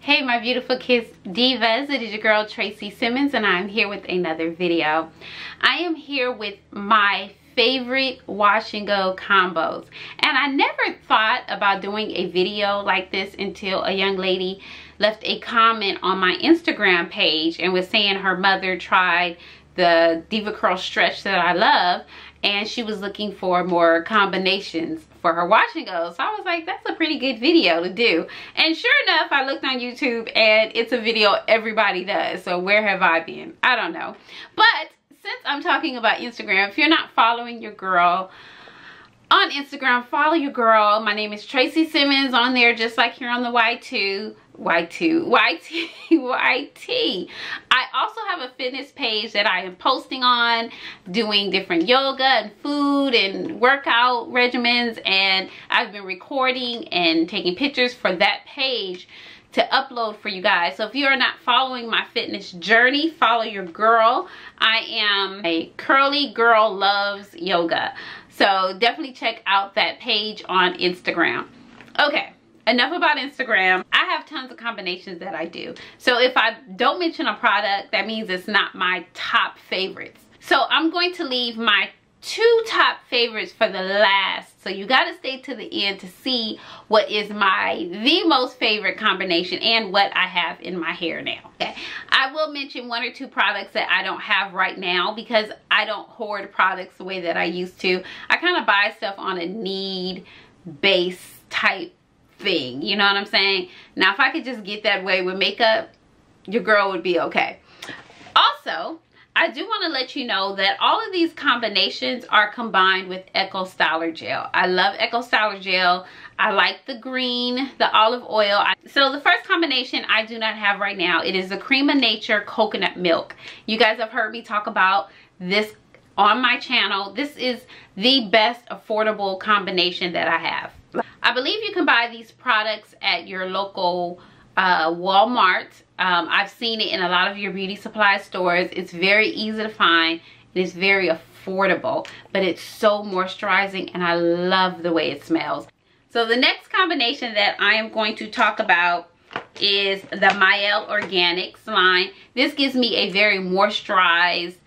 Hey my beautiful KISS Divas, it is your girl Traycee Simmons and I'm here with another video. I am here with my favorite wash and go combos, and I never thought about doing a video like this until a young lady left a comment on my Instagram page and was saying her mother tried the DevaCurl stretch that I love, and she was looking for more combinations for her wash and go. So I was like, that's a pretty good video to do. And sure enough, I looked on YouTube and it's a video everybody does. So where have I been? I don't know. But since I'm talking about Instagram, if you're not following your girl on Instagram, follow your girl. My name is Traycee Simmons on there, just like here on the YT. I also have a fitness page that I am posting on, doing different yoga and food and workout regimens, and I've been recording and taking pictures for that page to upload for you guys. So if you are not following my fitness journey, follow your girl. I am a curly girl loves yoga. So definitely check out that page on Instagram. Okay, enough about Instagram. I have tons of combinations that I do. So if I don't mention a product, that means it's not my top favorites. So I'm going to leave my two top favorites for the last. So you got to stay to the end to see what is the most favorite combination and what I have in my hair now. Okay, I will mention one or two products that I don't have right now because I don't hoard products the way that I used to. I kind of buy stuff on a need base type thing, you know what I'm saying? Now if I could just get that way with makeup, your girl would be okay. Also, I do want to let you know that all of these combinations are combined with Eco Styler Gel. I love Eco Styler Gel. I like the green, the olive oil. So the first combination I do not have right now, it is the Creme of Nature Coconut Milk. You guys have heard me talk about this on my channel. This is the best affordable combination that I have. I believe you can buy these products at your local Walmart. I've seen it in a lot of your beauty supply stores. It's very easy to find. It is very affordable, but it's so moisturizing and I love the way it smells. So the next combination that I am going to talk about is the Mielle Organics line. This gives me a very moisturized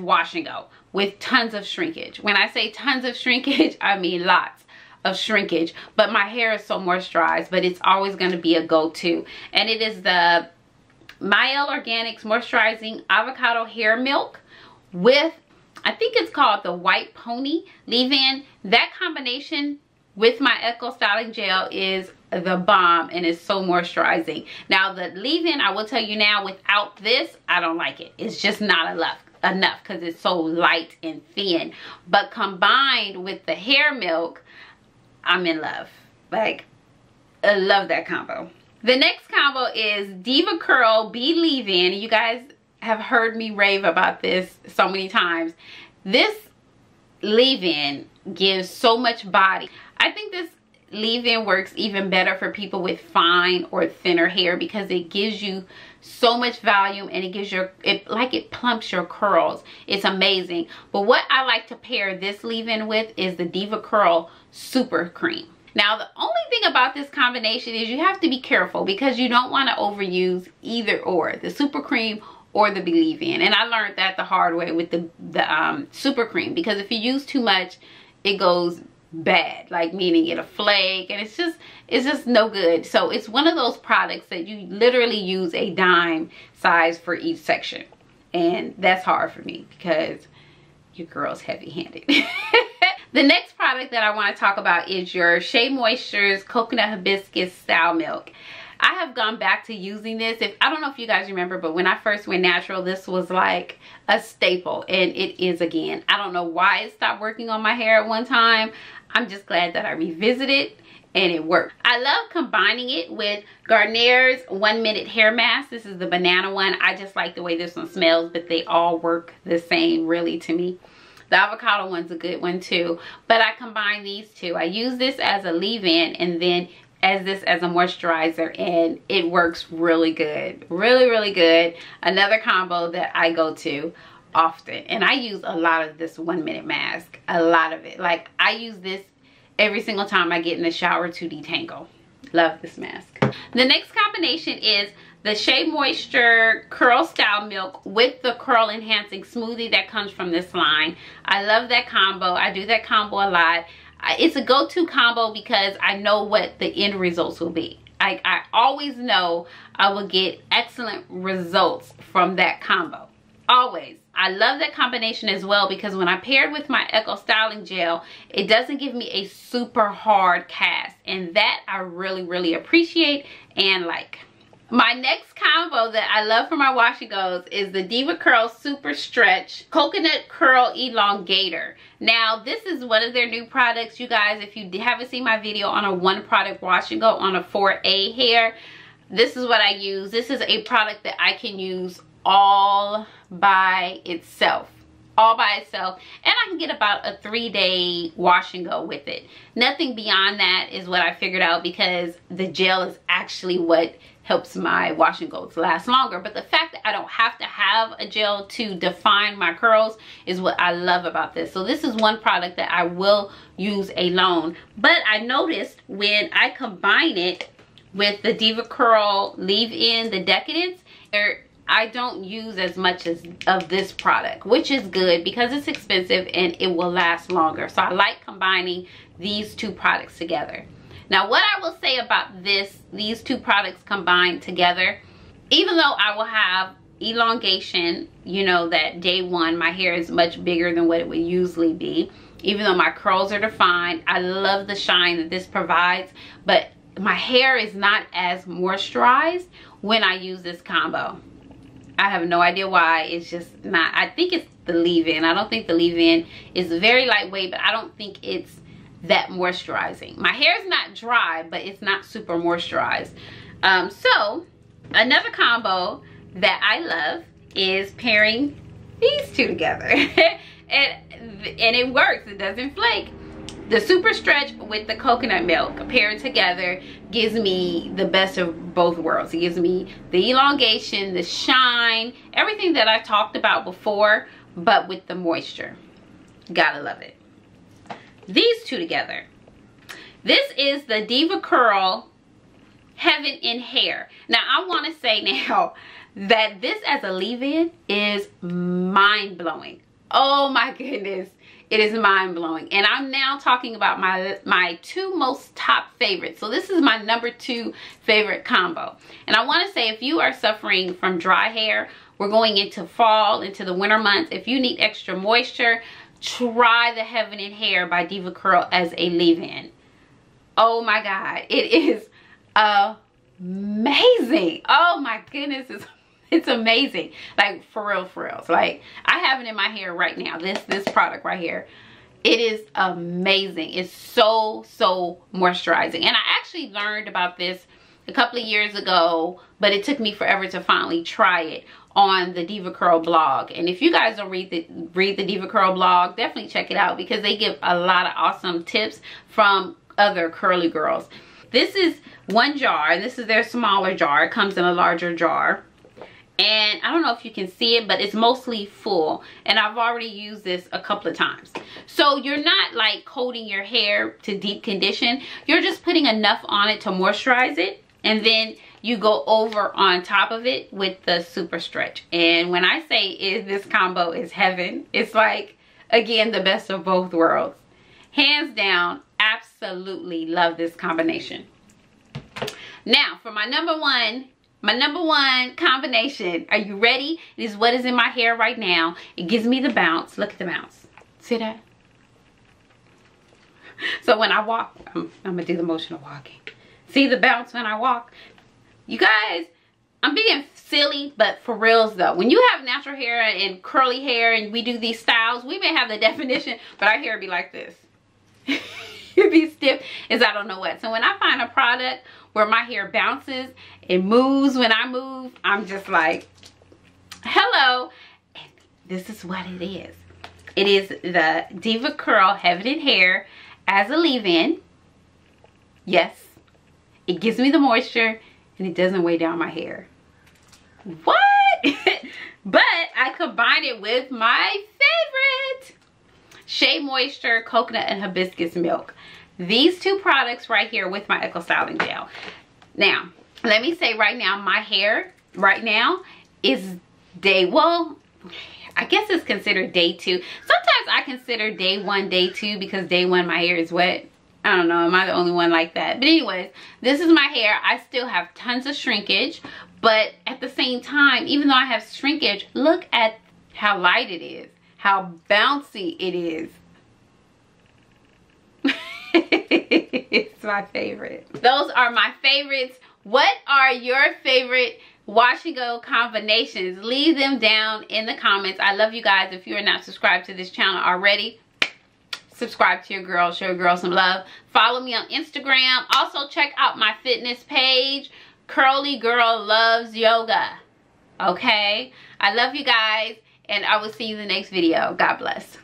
wash and go with tons of shrinkage. When I say tons of shrinkage, I mean lots of shrinkage, but my hair is so moisturized, but it's always going to be a go-to. And it is the Mielle Organics Moisturizing Avocado Hair Milk with, I think it's called the White Pony leave-in. That combination with my Eco Styling Gel is the bomb and it's so moisturizing. Now the leave-in, I will tell you now, without this, I don't like it. It's just not enough because it's so light and thin. But combined with the hair milk, I'm in love. Like, I love that combo. The next combo is DevaCurl Be Leave-In. You guys have heard me rave about this so many times. This leave-in gives so much body. I think this leave-in works even better for people with fine or thinner hair because it gives you so much volume and it gives it plumps your curls. It's amazing. But what I like to pair this leave-in with is the DevaCurl SuperCream. Now the only thing about this combination is you have to be careful because you don't want to overuse either or, the SuperCream or the leave-in. And I learned that the hard way with the SuperCream, because if you use too much, it goes bad, like meaning it'll flake and it's just no good. So it's one of those products that you literally use a dime size for each section, and that's hard for me because your girl's heavy-handed. The next product that I want to talk about is your Shea Moisture's Coconut Hibiscus Style Milk. I have gone back to using this. I don't know if you guys remember, but when I first went natural, this was like a staple, and it is again. I don't know why it stopped working on my hair at one time. I'm just glad that I revisited and it worked. I love combining it with Garnier's 1 Minute Hair Mask. This is the banana one. I just like the way this one smells, but they all work the same really to me. The avocado one's a good one too, but I combine these two. I use this as a leave-in and then as a moisturizer, and it works really good. Really good. Another combo that I go to often, and I use a lot of this 1 minute mask, a lot of it. Like I use this every single time I get in the shower to detangle. Love this mask. The next combination is the Shea Moisture Curl Style Milk with the Curl Enhancing Smoothie that comes from this line. I love that combo. I do that combo a lot. It's a go-to combo because I know what the end results will be. I always know I will get excellent results from that combo. Always. I love that combination as well because when I pair it with my Eco Styling Gel, it doesn't give me a super hard cast. And that I really, really appreciate and like. My next combo that I love for my wash and goes is the DevaCurl SuperStretch Coconut Curl Elongator. Now, this is one of their new products, you guys. If you haven't seen my video on a one product wash and go on a 4A hair, this is what I use. This is a product that I can use all by itself. All by itself, and I can get about a 3-day wash and go with it. Nothing beyond that is what I figured out because the gel is actually what helps my wash and goes last longer. But the fact that I don't have to have a gel to define my curls is what I love about this. So this is one product that I will use alone. But I noticed when I combine it with the DevaCurl leave-in, the Decadence, I don't use as much of this product, which is good because it's expensive and it will last longer. So I like combining these two products together. Now, what I will say about these two products combined together, even though I will have elongation, you know, that day one, my hair is much bigger than what it would usually be. Even though my curls are defined, I love the shine that this provides, but my hair is not as moisturized when I use this combo. I have no idea why. It's just not. I think it's the leave-in. I don't think the leave-in is very lightweight, but I don't think it's that moisturizing. My hair is not dry, but it's not super moisturized. So another combo that I love is pairing these two together. and it works. It doesn't flake. The SuperStretch with the coconut milk paired together gives me the best of both worlds. It gives me the elongation, the shine, everything that I talked about before, but with the moisture. Gotta love it. These two together. This is the DevaCurl Heaven in Hair. Now, I want to say now that this as a leave-in is mind-blowing. Oh my goodness. It is mind-blowing. And I'm now talking about my two most top favorites. So this is my number 2 favorite combo. And I want to say if you are suffering from dry hair, we're going into fall, into the winter months. If you need extra moisture, try the Heaven in Hair by DevaCurl as a leave-in. Oh my God. It is amazing. Oh my goodness. It's amazing. Like, for real, for real. So, like, I have it in my hair right now. This product right here. It is amazing. It's so moisturizing. And I actually learned about this a couple of years ago, but it took me forever to finally try it on the DevaCurl blog. And if you guys don't read the DevaCurl blog, definitely check it out because they give a lot of awesome tips from other curly girls. This is one jar, and this is their smaller jar. It comes in a larger jar. And I don't know if you can see it, but it's mostly full. And I've already used this a couple of times. So you're not like coating your hair to deep condition. You're just putting enough on it to moisturize it. And then you go over on top of it with the SuperStretch. And when I say this combo is heaven, it's like, again, the best of both worlds. Hands down, absolutely love this combination. Now, for my number one combination, are you ready? It is what is in my hair right now. It gives me the bounce. Look at the bounce. See that? So when I walk, I'm gonna do the motion of walking. See the bounce when I walk? You guys, I'm being silly, but for reals though, when you have natural hair and curly hair and we do these styles, we may have the definition, but our hair be like this. It'd be stiff as I don't know what. So when I find a product where my hair bounces, it moves when I move, I'm just like, hello. And this is what it is. It is the DevaCurl Heaven in Hair as a leave-in. Yes, it gives me the moisture and it doesn't weigh down my hair. What? But I combine it with my favorite, Shea Moisture Coconut and Hibiscus Milk. these two products right here with my Eco Styling Gel. Now, let me say right now, my hair right now is well, I guess it's considered day 2. Sometimes I consider day 1, day 2 because day 1 my hair is wet. I don't know, am I the only one like that? But anyways, this is my hair. I still have tons of shrinkage, but at the same time, even though I have shrinkage, look at how light it is, how bouncy it is. It's my favorite. Those are my favorites. What are your favorite wash and go combinations? Leave them down in the comments. I love you guys. If you are not subscribed to this channel already, subscribe to your girl, show your girl some love. Follow me on Instagram. Also check out my fitness page, Curly Girl Loves Yoga. Okay, I love you guys, and I will see you in the next video. God bless.